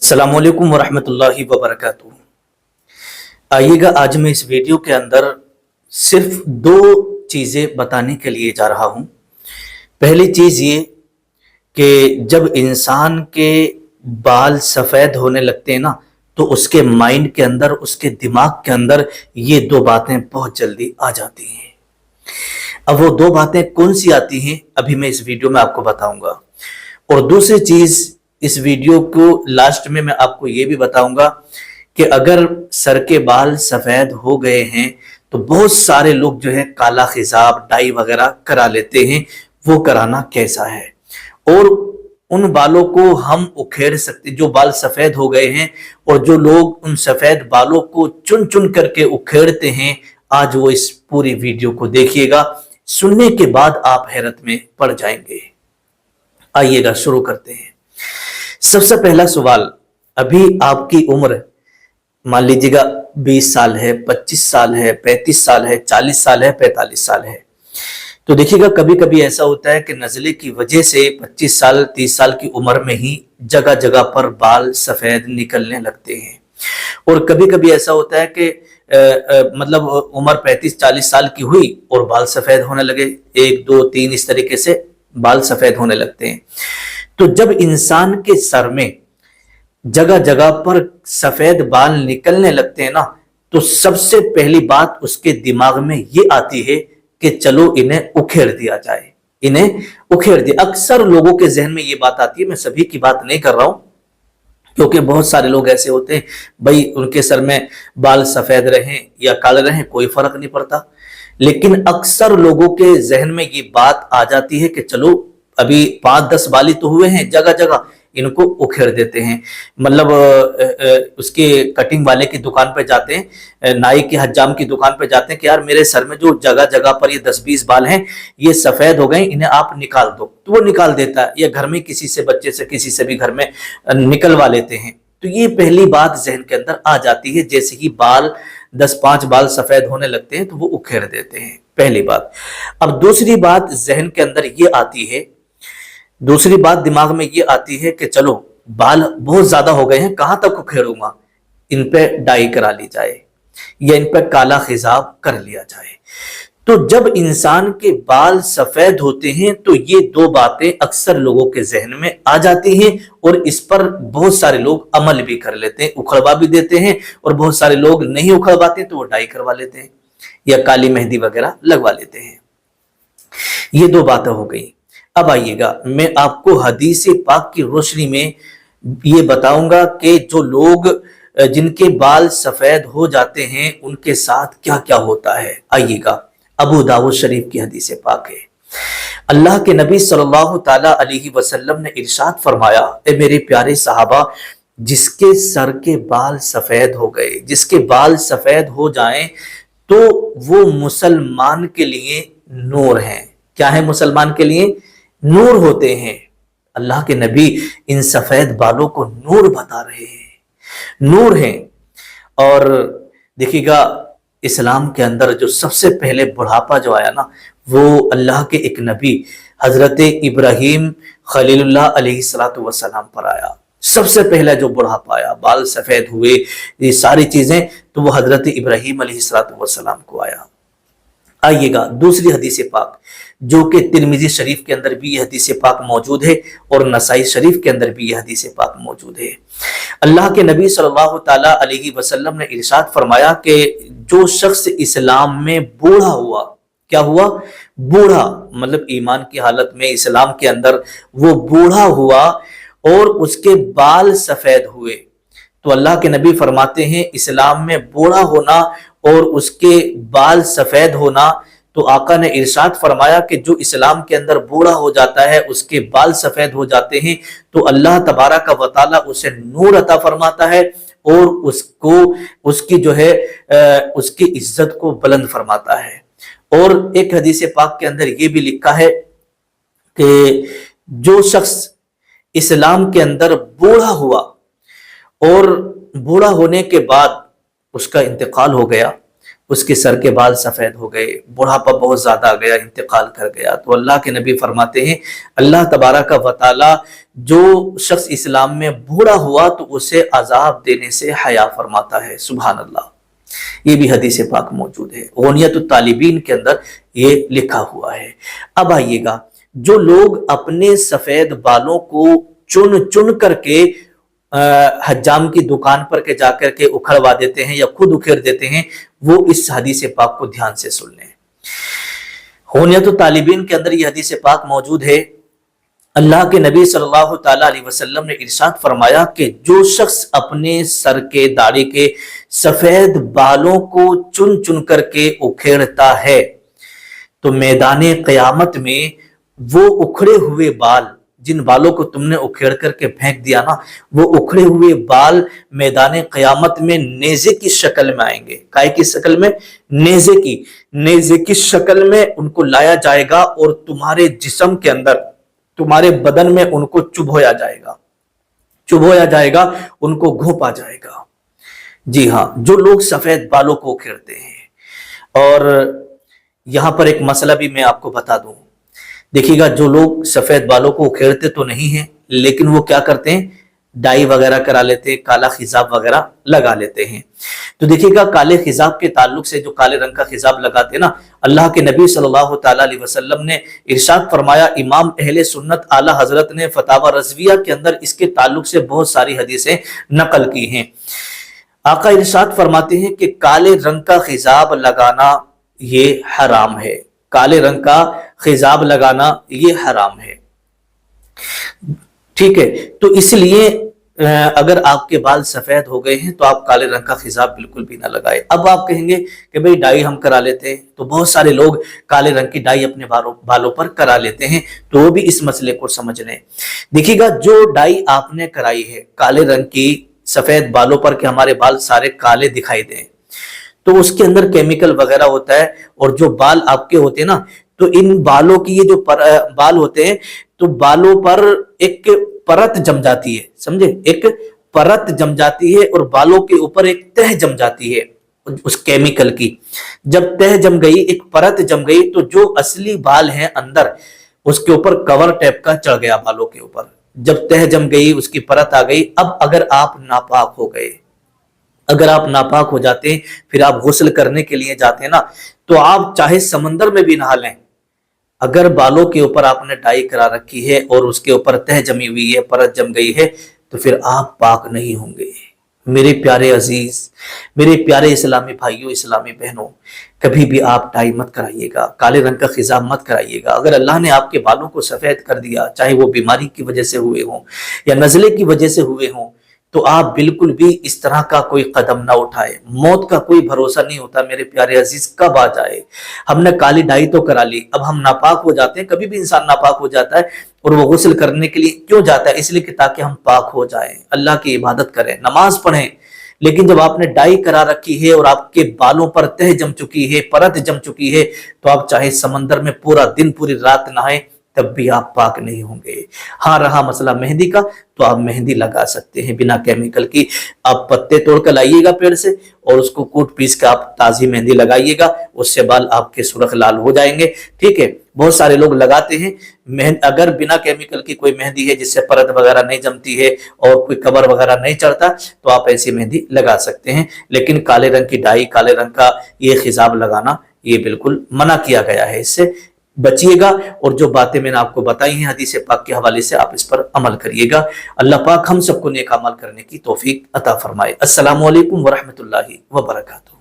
अस्सलाम वालेकुम वरहमतुल्लाहि वबरकातुहू। आइएगा आज मैं इस वीडियो के अंदर सिर्फ दो चीज़ें बताने के लिए जा रहा हूँ। पहली चीज़ ये कि जब इंसान के बाल सफ़ेद होने लगते हैं ना, तो उसके माइंड के अंदर, उसके दिमाग के अंदर ये दो बातें बहुत जल्दी आ जाती हैं। अब वो दो बातें कौन सी आती हैं अभी मैं इस वीडियो में आपको बताऊंगा। और दूसरी चीज़, इस वीडियो को लास्ट में मैं आपको ये भी बताऊंगा कि अगर सर के बाल सफ़ेद हो गए हैं तो बहुत सारे लोग जो है काला खिजाब, डाई वगैरह करा लेते हैं। वो कराना कैसा है और उन बालों को हम उखेड़ सकते, जो बाल सफ़ेद हो गए हैं और जो लोग उन सफ़ेद बालों को चुन चुन करके उखेड़ते हैं, आज वो इस पूरी वीडियो को देखिएगा। सुनने के बाद आप हैरत में पड़ जाएंगे। आइएगा शुरू करते हैं। सबसे पहला सवाल, अभी आपकी उम्र मान लीजिएगा 20 साल है, 25 साल है, 35 साल है, 40 साल है, 45 साल है। तो देखिएगा कभी कभी ऐसा होता है कि नज़ले की वजह से 25 साल 30 साल की उम्र में ही जगह जगह पर बाल सफ़ेद निकलने लगते हैं। और कभी कभी ऐसा होता है कि मतलब उम्र 35-40 साल की हुई और बाल सफ़ेद होने लगे, 1 2 3 इस तरीके से बाल सफ़ेद होने लगते हैं। तो जब इंसान के सर में जगह जगह पर सफेद बाल निकलने लगते हैं ना, तो सबसे पहली बात उसके दिमाग में ये आती है कि चलो इन्हें उखेड़ दिया जाए, इन्हें उखेड़ दिया। अक्सर लोगों के जहन में ये बात आती है, मैं सभी की बात नहीं कर रहा हूं, क्योंकि बहुत सारे लोग ऐसे होते हैं भाई उनके सर में बाल सफेद रहें या काले रहें कोई फर्क नहीं पड़ता। लेकिन अक्सर लोगों के जहन में ये बात आ जाती है कि चलो अभी 5-10 बाल ही तो हुए हैं, जगह जगह इनको उखेड़ देते हैं। मतलब उसके कटिंग वाले की दुकान पे जाते हैं, नाई के हज्जाम की दुकान पे जाते हैं कि यार मेरे सर में जो जगह जगह पर ये 10-20 बाल हैं ये सफेद हो गए, इन्हें आप निकाल दो। तो वो निकाल देता है, या घर में किसी से, बच्चे से, किसी से भी घर में निकलवा लेते हैं। तो ये पहली बात जहन के अंदर आ जाती है, जैसे ही बाल 10-5 बाल सफेद होने लगते हैं तो वो उखेड़ देते हैं, पहली बात। अब दूसरी बात जहन के अंदर ये आती है, दूसरी बात दिमाग में ये आती है कि चलो बाल बहुत ज्यादा हो गए हैं, कहां तक उखेड़ूंगा, इन पे डाई करा ली जाए या इन पे काला खिजाब कर लिया जाए। तो जब इंसान के बाल सफेद होते हैं तो ये दो बातें अक्सर लोगों के जहन में आ जाती हैं और इस पर बहुत सारे लोग अमल भी कर लेते हैं, उखड़वा भी देते हैं। और बहुत सारे लोग नहीं उखड़वाते तो वो डाई करवा लेते हैं या काली मेहंदी वगैरह लगवा लेते हैं। ये दो बातें हो गई। अब आइएगा मैं आपको हदीस पाक की रोशनी में ये बताऊंगा कि जो लोग जिनके बाल सफेद हो जाते हैं उनके साथ क्या क्या होता है। आइएगा, अबू दाऊद शरीफ की हदीस पाक है। अल्लाह के नबी सल्लल्लाहु ताला अलैहि वसल्लम ने इरशाद फरमाया, ए मेरे प्यारे सहाबा, जिसके सर के बाल सफेद हो गए, जिसके बाल सफेद हो जाएं तो वो मुसलमान के लिए नूर हैं। क्या है मुसलमान के लिए? नूर होते हैं। अल्लाह के नबी इन सफेद बालों को नूर बता रहे हैं, नूर हैं। और देखिएगा इस्लाम के अंदर जो सबसे पहले बुढ़ापा जो आया ना, वो अल्लाह के एक नबी हजरत इब्राहिम खलीलुल्लाह अलैहिस्सलातु वस्सलाम पर आया। सबसे पहला जो बुढ़ापा आया, बाल सफेद हुए, ये सारी चीजें, तो वो हजरत इब्राहिम अलैहिस्सलातु वस्सलाम को आया। आइएगा दूसरी हदीस पाक, जो कि तिरमिजी शरीफ के अंदर भी यह हदीस पाक मौजूद है और नसाई शरीफ के अंदर भी यह हदीस पाक मौजूद है। अल्लाह के नबी सल्लल्लाहु ताला अलैहि वसल्लम ने इरशाद फरमाया कि जो शख्स इस्लाम में बूढ़ा हुआ, क्या हुआ? बूढ़ा, मतलब ईमान की हालत में इस्लाम के अंदर वो बूढ़ा हुआ और उसके बाल सफेद हुए, तो अल्लाह के नबी फरमाते हैं इस्लाम में बूढ़ा होना और उसके बाल सफेद होना, तो आका ने इरशाद फरमाया कि जो इस्लाम के अंदर बूढ़ा हो जाता है, उसके बाल सफेद हो जाते हैं, तो अल्लाह तबारक व तआला उसे नूर अता फरमाता है और उसको, उसकी जो है उसकी इज्जत को बुलंद फरमाता है। और एक हदीस पाक के अंदर यह भी लिखा है कि जो शख्स इस्लाम के अंदर बूढ़ा हुआ और बूढ़ा होने के बाद उसका इंतकाल हो गया, اس کے سر کے بال سفید ہو گئے، بڑھاپا بہت زیادہ آ گیا، انتقال کر گیا، تو اللہ کے نبی فرماتے ہیں اللہ تبارک و تعالی جو شخص اسلام میں بوڑھا ہوا تو اسے عذاب دینے سے حیا فرماتا ہے۔ سبحان اللہ، یہ بھی حدیث پاک موجود ہے، غنیۃ الطالبین کے اندر یہ لکھا ہوا ہے۔ اب آئیے گا، جو لوگ اپنے سفید بالوں کو چن چن کر کے حجام کی دکان پر کے جا کر کے اکھڑوا دیتے ہیں یا خود اکھیڑ دیتے ہیں، وہ اس حدیث پاک کو دھیان سے سن لیں۔ غنیۃ الطالبین کے اندر یہ حدیث پاک موجود ہے۔ اللہ کے نبی صلی اللہ تعالی علیہ وسلم نے ارشاد فرمایا کہ جو شخص اپنے سر کے داڑھی کے سفید بالوں کو چن چن کر کے اکھیڑتا ہے تو میدان قیامت میں وہ اکھڑے ہوئے بال، جن بالوں کو تم نے اکھیڑ کر کے پھینک دیا نا، وہ اکھڑے ہوئے بال میدان قیامت میں نیزے کی شکل میں آئیں گے۔ کائے کی شکل میں؟ نیزے کی شکل میں ان کو لایا جائے گا اور تمہارے جسم کے اندر، تمہارے بدن میں ان کو چبھویا جائے گا، ان کو گھونپا جائے گا۔ جی ہاں، جو لوگ سفید بالوں کو اکھیڑتے ہیں۔ اور یہاں پر ایک مسئلہ بھی میں آپ کو بتا دوں، دیکھیے گا، جو لوگ سفید بالوں کو اکھیڑتے تو نہیں ہیں لیکن وہ کیا کرتے ہیں، ڈائی وغیرہ کرا لیتے ہیں، کالا خضاب وغیرہ لگا لیتے ہیں۔ تو دیکھیے گا، کالے خضاب کے تعلق سے، جو کالے رنگ کا خضاب لگاتے ہیں نا، اللہ کے نبی صلی اللہ تعالی علیہ وسلم نے ارشاد فرمایا، امام اہل سنت اعلی حضرت نے فتاوی رضویہ کے اندر اس کے تعلق سے بہت ساری حدیثیں نقل کی ہیں۔ آقا ارشاد فرماتے ہیں کہ کالے رنگ کا خضاب لگانا یہ حرام ہے، کالے رنگ کا خضاب لگانا یہ حرام ہے۔ ٹھیک ہے، تو اس لیے اگر آپ کے بال سفید ہو گئے ہیں تو آپ کالے رنگ کا خضاب بالکل بھی نہ لگائیں۔ اب آپ کہیں گے کہ بھئی ڈائی ہم کرا لیتے ہیں، تو بہت سارے لوگ کالے رنگ کی ڈائی اپنے بالوں پر کرا لیتے ہیں، تو وہ بھی اس مسئلے کو سمجھ لیں۔ دیکھیے گا، جو ڈائی آپ نے کرائی ہے کالے رنگ کی سفید بالوں پر کہ ہمارے بال سارے کالے دکھائی دیں، تو اس کے اندر کیمیکل وغیرہ ہوتا ہے، اور جو بال آپ کے ہوتے ہیں نا، تو ان بالوں کی یہ جو بال ہوتے ہیں تو بالوں پر ایک پرت جم جاتی ہے، سمجھے، ایک پرت جم جاتی ہے اور بالوں کے اوپر ایک تہ جم جاتی ہے اس کیمیکل کی۔ جب تہ جم گئی، ایک پرت جم گئی، تو جو اصلی بال ہیں اندر اس کے اوپر کور ٹیپ کا چڑھ گیا بالوں کے اوپر۔ جب تہ جم گئی، اس کی پرت آ گئی، اب اگر آپ ناپاک ہو گئے، اگر آپ ناپاک ہو جاتے ہیں، پھر آپ غسل کرنے کے لیے جاتے ہیں نا، تو آپ چاہے سمندر میں بھی نہا لیں، اگر بالوں کے اوپر آپ نے ڈائی کرا رکھی ہے اور اس کے اوپر تہ جمی ہوئی ہے، پرت جم گئی ہے، تو پھر آپ پاک نہیں ہوں گے۔ میرے پیارے عزیز، میرے پیارے اسلامی بھائیوں، اسلامی بہنوں، کبھی بھی آپ ڈائی مت کرائیے گا، کالے رنگ کا خضاب مت کرائیے گا۔ اگر اللہ نے آپ کے بالوں کو سفید کر دیا، چاہے وہ بیماری کی وجہ سے ہوئے ہوں یا نزلے کی وجہ سے ہوئے ہوں، تو آپ بالکل بھی اس طرح کا کوئی قدم نہ اٹھائے۔ موت کا کوئی بھروسہ نہیں ہوتا میرے پیارے عزیز، کب آ جائے۔ ہم نے کالی ڈائی تو کرا لی، اب ہم ناپاک ہو جاتے ہیں۔ کبھی بھی انسان ناپاک ہو جاتا ہے اور وہ غسل کرنے کے لیے کیوں جاتا ہے؟ اس لیے کہ تاکہ ہم پاک ہو جائیں، اللہ کی عبادت کریں، نماز پڑھیں۔ لیکن جب آپ نے ڈائی کرا رکھی ہے اور آپ کے بالوں پر تہ جم چکی ہے، پرت جم چکی ہے، تو آپ چاہے سمندر میں پورا دن پوری رات نہائیں، تب بھی آپ پاک نہیں ہوں گے۔ ہاں، رہا مسئلہ مہندی کا، تو آپ مہندی لگا سکتے ہیں بنا کیمیکل کی۔ آپ پتے توڑ کر لائیے گا پیڑ سے اور اس کو کوٹ پیس کے آپ تازی مہندی لگائیے گا، اس سے بال آپ کے سرخ لال ہو جائیں گے۔ ٹھیک ہے، بہت سارے لوگ لگاتے ہیں۔ اگر بنا کیمیکل کی کوئی مہندی ہے جس سے پرت وغیرہ نہیں جمتی ہے اور کوئی کور وغیرہ نہیں چڑھتا، تو آپ ایسی مہندی لگا سکتے ہیں۔ لیکن کالے رنگ کی ڈائی، کالے رنگ کا یہ خضاب لگانا، یہ بالکل منع کیا گیا ہے، اس سے بچیے گا۔ اور جو باتیں میں نے آپ کو بتائی ہیں حدیث پاک کے حوالے سے، آپ اس پر عمل کریے گا۔ اللہ پاک ہم سب کو نیک عمل کرنے کی توفیق عطا فرمائے۔ السلام علیکم ورحمۃ اللہ وبرکاتہ۔